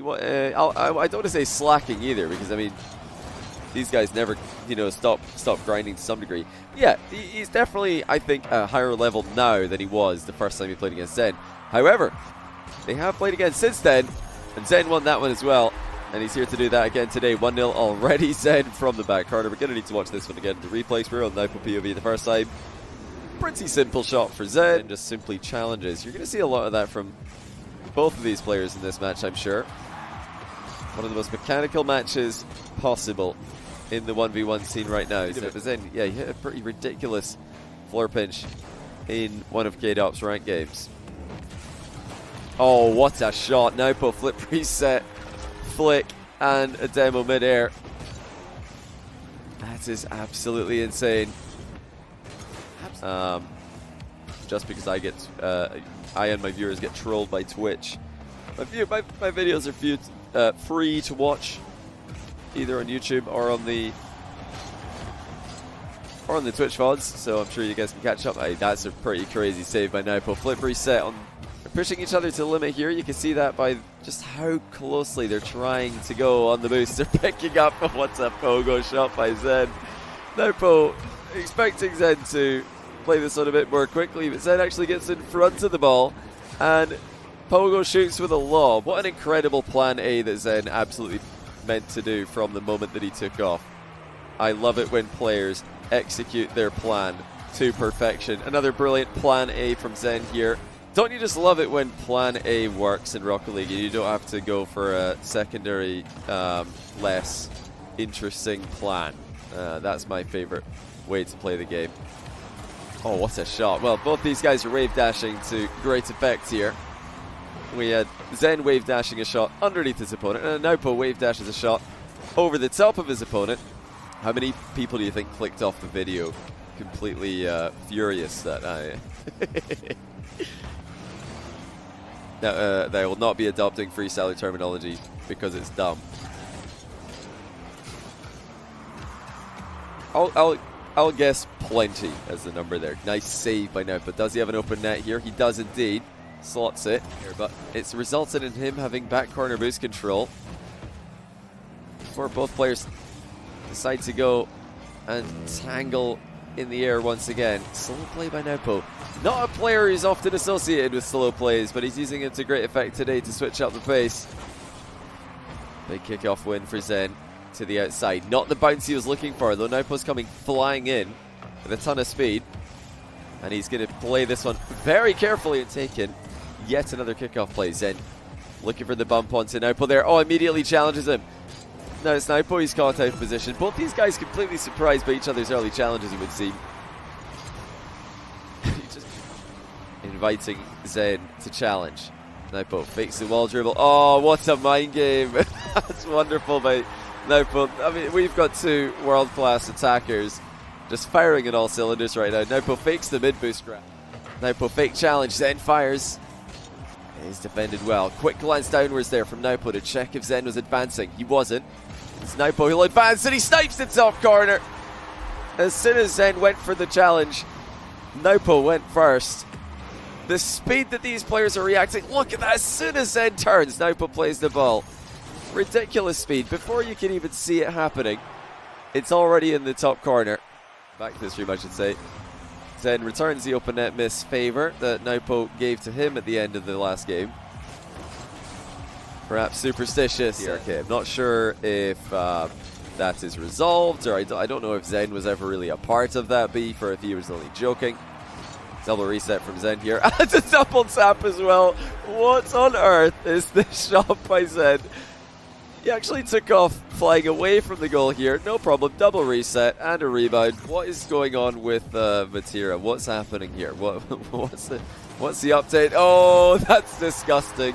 But I don't want to say slacking either, because I mean, these guys never, stop grinding to some degree. Yeah, he's definitely, I think, a higher level now than he was the first time he played against Zen. However, they have played again since then, and Zen won that one as well. And he's here to do that again today. 1-0 already, Zen from the back corner. We're going to need to watch this one again. The replays were on Nwpo POV the first time. Pretty simple shot for Zen, and just simply challenges. You're going to see a lot of that from both of these players in this match, I'm sure. One of the most mechanical matches possible in the 1v1 scene right now. So Zen, yeah, he hit a pretty ridiculous floor pinch in one of K-Dop's ranked games. Oh, what a shot. Nwpo flip reset, flick, and a demo mid-air. That is absolutely insane. Just because I and my viewers get trolled by Twitch. My videos are free to watch, either on YouTube or on the Twitch VODs, so I'm sure you guys can catch up. That's a pretty crazy save by Nwpo. Flip reset on. They're pushing each other to the limit here. You can see that by just how closely they're trying to go on the boost. They're picking up what's a pogo shot by Zen. Nwpo expecting Zen to play this one a bit more quickly, but Zen actually gets in front of the ball, and pogo shoots with a lob. What an incredible plan A that Zen absolutely meant to do from the moment that he took off. I love it when players execute their plan to perfection. Another brilliant plan A from Zen here. Don't you just love it when plan A works in Rocket League and you don't have to go for a secondary, less interesting plan? That's my favorite way to play the game. Oh, what a shot. Well, both these guys are wave dashing to great effect here. We had Zen wave dashing a shot underneath his opponent, and Nwpo wave dashes a shot over the top of his opponent. How many people do you think clicked off the video completely furious that they will not be adopting freestyler terminology because it's dumb? I'll guess plenty as the number there. Nice save by Nwpo. Does he have an open net here? He does indeed. Slots it here, but it's resulted in him having back corner boost control before both players decide to go and tangle in the air once again. Slow play by Nwpo. Not a player who's often associated with slow plays, but he's using it to great effect today to switch up the pace. Big kickoff win for Zen to the outside. Not the bounce he was looking for, though. Nwpo's coming flying in with a ton of speed, and he's going to play this one very carefully and take in yet another kickoff play. Zen looking for the bump onto Nwpo there. Oh, immediately challenges him. Now it's Nwpo, he's caught out of position. Both these guys completely surprised by each other's early challenges, it would seem. Just inviting Zen to challenge. Nwpo fakes the wall dribble. Oh, what a mind game. That's wonderful by Nwpo. I mean, we've got two world-class attackers just firing in all cylinders right now. Nwpo fakes the mid-boost grab. Nwpo fake challenge, Zen fires. He's defended well. Quick glance downwards there from Nwpo to check if Zen was advancing. He wasn't. It's Nwpo who'll advance, and he snipes the top corner. As soon as Zen went for the challenge, Nwpo went first. The speed that these players are reacting, look at that. As soon as Zen turns, Nwpo plays the ball. Ridiculous speed. Before you can even see it happening, it's already in the top corner. Back to the stream, I should say. Zen returns the open net miss favor that Nwpo gave to him at the end of the last game. Perhaps superstitious. Okay, I'm not sure if that is resolved, or I don't know if Zen was ever really a part of that beef, or if he was only joking. Double reset from Zen here, and a double tap as well. What on earth is this shot by Zen? He actually took off flying away from the goal here. No problem. Double reset and a rebound. What is going on with Vatira? What's happening here? What's the update? Oh, that's disgusting.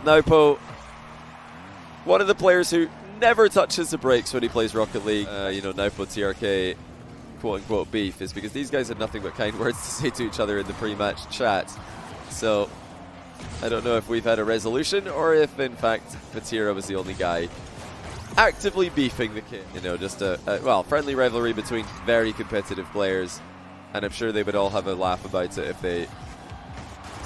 Nwpo, one of the players who never touches the brakes when he plays Rocket League. Nwpo TRK quote-unquote beef is because these guys had nothing but kind words to say to each other in the pre-match chat. So I don't know if we've had a resolution or if, in fact, Vatira was the only guy actively beefing the kid. Just a friendly rivalry between very competitive players, and I'm sure they would all have a laugh about it if they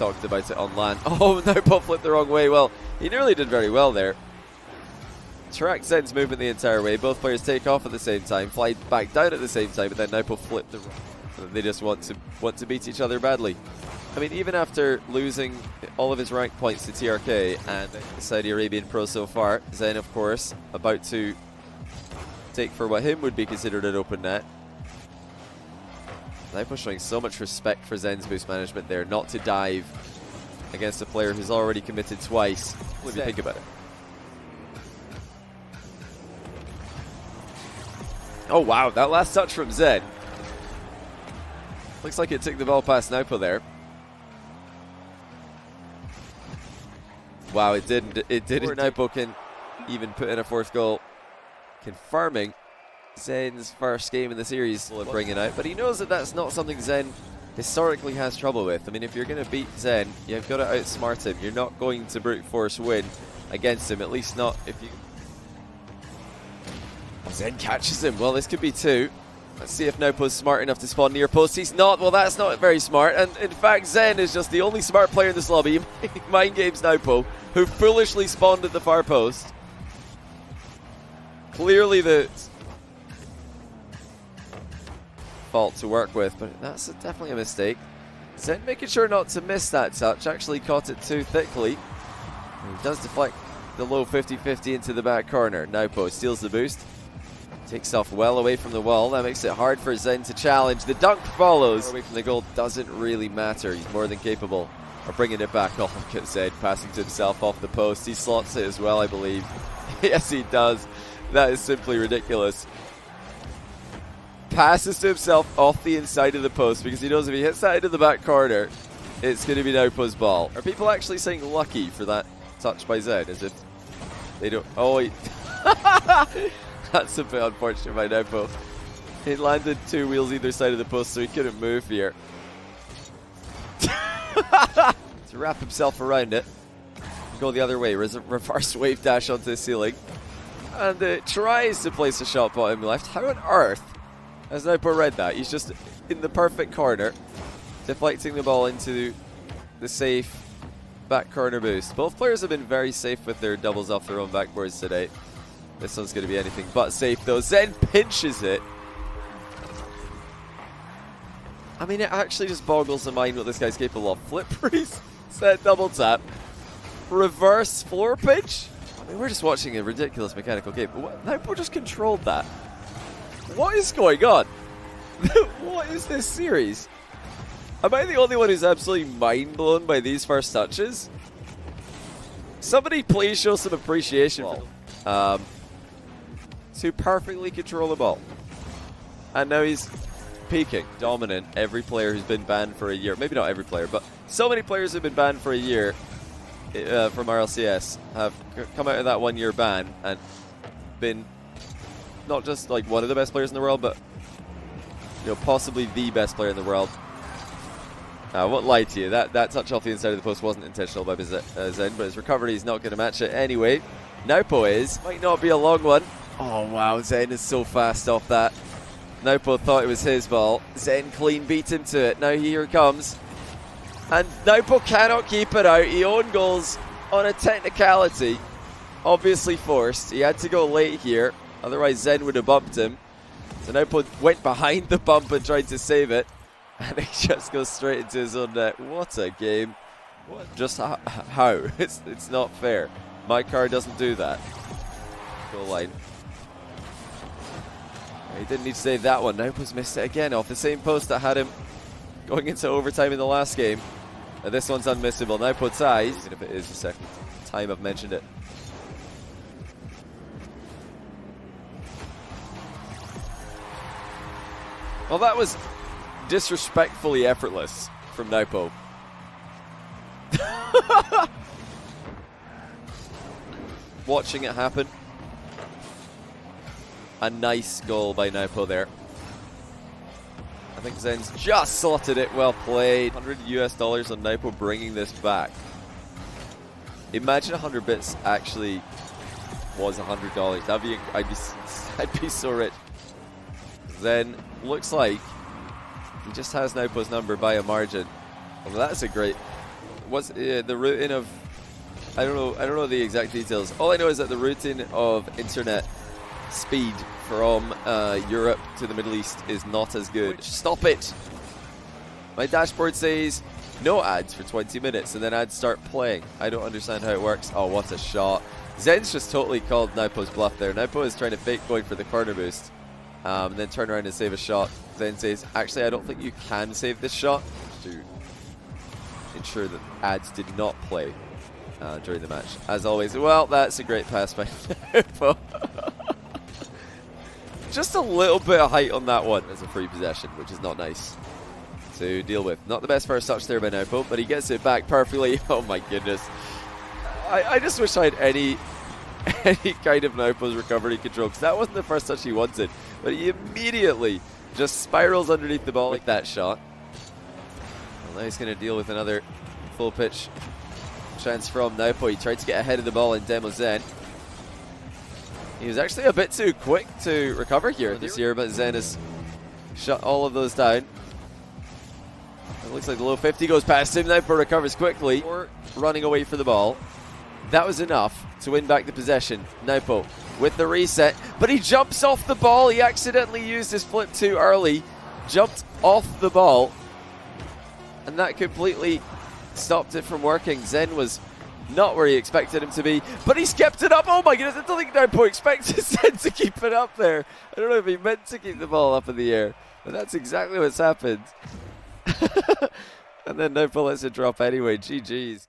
talked about it on LAN. Oh, Nwpo flipped the wrong way. Well, he nearly did very well there. Track Zen's movement the entire way. Both players take off at the same time, fly back down at the same time, but then Nwpo flipped the wrong. They just want to beat each other badly. I mean, even after losing all of his rank points to TRK and the Saudi Arabian pro so far, Zen, of course, about to take for what him would be considered an open net. Nwpo showing so much respect for Zen's boost management there, not to dive against a player who's already committed twice. What do you think about it? Oh wow, that last touch from Zen. Looks like it took the ball past Nwpo there. Wow, it didn't. It didn't. Nwpo can even put in a fourth goal, confirming Zen's first game in the series will bring it out. But he knows that that's not something Zen historically has trouble with. I mean, if you're going to beat Zen, you've got to outsmart him. You're not going to brute force win against him, at least not if you... Zen catches him. Well, this could be two. Let's see if Nwpo's smart enough to spawn near post. He's not. Well, that's not very smart. And in fact, Zen is just the only smart player in this lobby. Mind games Nwpo, who foolishly spawned at the far post. Clearly the fault to work with, but that's definitely a mistake. Zen making sure not to miss that touch. Actually caught it too thickly. He does deflect the low 50-50 into the back corner. Nwpo steals the boost. Takes off well away from the wall. That makes it hard for Zen to challenge. The dunk follows. Away from the goal doesn't really matter. He's more than capable of bringing it back. Oh, look at Zen passing to himself off the post. He slots it as well, I believe. Yes, he does. That is simply ridiculous. Passes to himself off the inside of the post because he knows if he hits that into the back corner, it's going to be Nwpo's ball. Are people actually saying lucky for that touch by Zen? As if they don't... Oh, he... That's a bit unfortunate by Nwpo. He landed two wheels either side of the post, so he couldn't move here. To wrap himself around it. Go the other way. Reverse wave dash onto the ceiling. And it tries to place a shot bottom left. How on earth has Nwpo read that? He's just in the perfect corner, deflecting the ball into the safe back corner boost. Both players have been very safe with their doubles off their own backboards today. This one's going to be anything but safe, though. Zen pinches it. I mean, it actually just boggles the mind what this guy's capable of. Flip freeze, set double tap, reverse floor pinch. I mean, we're just watching a ridiculous mechanical game. Nwpo just controlled that. What is going on? What is this series? Am I the only one who's absolutely mind blown by these first touches? Somebody please show some appreciation to perfectly control the ball. And now he's peaking, dominant. Every player who's been banned for a year, maybe not every player, but so many players who've been banned for a year from RLCS have come out of that 1 year ban and been not just like one of the best players in the world, but possibly the best player in the world. I won't lie to you, that touch off the inside of the post wasn't intentional by Zen, but his recovery is not going to match it anyway. Nwpo is. Might not be a long one. Oh wow, Zen is so fast off that. Nwpo thought it was his ball. Zen clean beat him to it. Now here it comes. And Nwpo cannot keep it out. He own goals on a technicality. Obviously forced. He had to go late here. Otherwise Zen would have bumped him. So Nwpo went behind the bump and tried to save it. And he just goes straight into his own net. What a game. What? Just how? It's not fair. My car doesn't do that. Goal line. He didn't need to save that one. Nwpo's missed it again off the same post that had him going into overtime in the last game. And this one's unmissable. Nwpo ties, even if it is the second time I've mentioned it. Well, that was disrespectfully effortless from Nwpo. Watching it happen. A nice goal by Nwpo there. I think Zen's just slotted it. Well played. $100 US on Nwpo bringing this back. Imagine 100 bits actually was $100. I'd be so rich. Zen looks like he just has Nwpo's number by a margin. Well, that's a great what's the routing of? I don't know the exact details. All I know is that the routing of internet speed from Europe to the Middle East is not as good. Stop it! My dashboard says no ads for 20 minutes and then ads start playing. I don't understand how it works. Oh, what a shot. Zen's just totally called Nwpo's bluff there. Nwpo is trying to fake going for the corner boost and then turn around and save a shot. Zen says, actually, I don't think you can save this shot, to ensure that ads did not play during the match. As always, well, that's a great pass by Nwpo. Just a little bit of height on that one as a free possession, which is not nice to deal with. Not the best first touch there by Nwpo, but he gets it back perfectly. Oh my goodness. I just wish I had any kind of Nwpo's recovery control, because that wasn't the first touch he wanted, but he immediately just spirals underneath the ball like that shot. Well, now he's going to deal with another full pitch chance from Nwpo. He tried to get ahead of the ball in Demo Zen. He was actually a bit too quick to recover here this year, but Zen has shut all of those down. It looks like the low 50 goes past him. Nwpo recovers quickly, running away for the ball. That was enough to win back the possession. Nwpo with the reset, but he jumps off the ball. He accidentally used his flip too early, jumped off the ball, and that completely stopped it from working. Zen was not where he expected him to be, but he's kept it up. Oh my goodness, I don't think Nwpo expected Zen to keep it up there. I don't know if he meant to keep the ball up in the air, but that's exactly what's happened. And then Nwpo lets it drop anyway. GG's.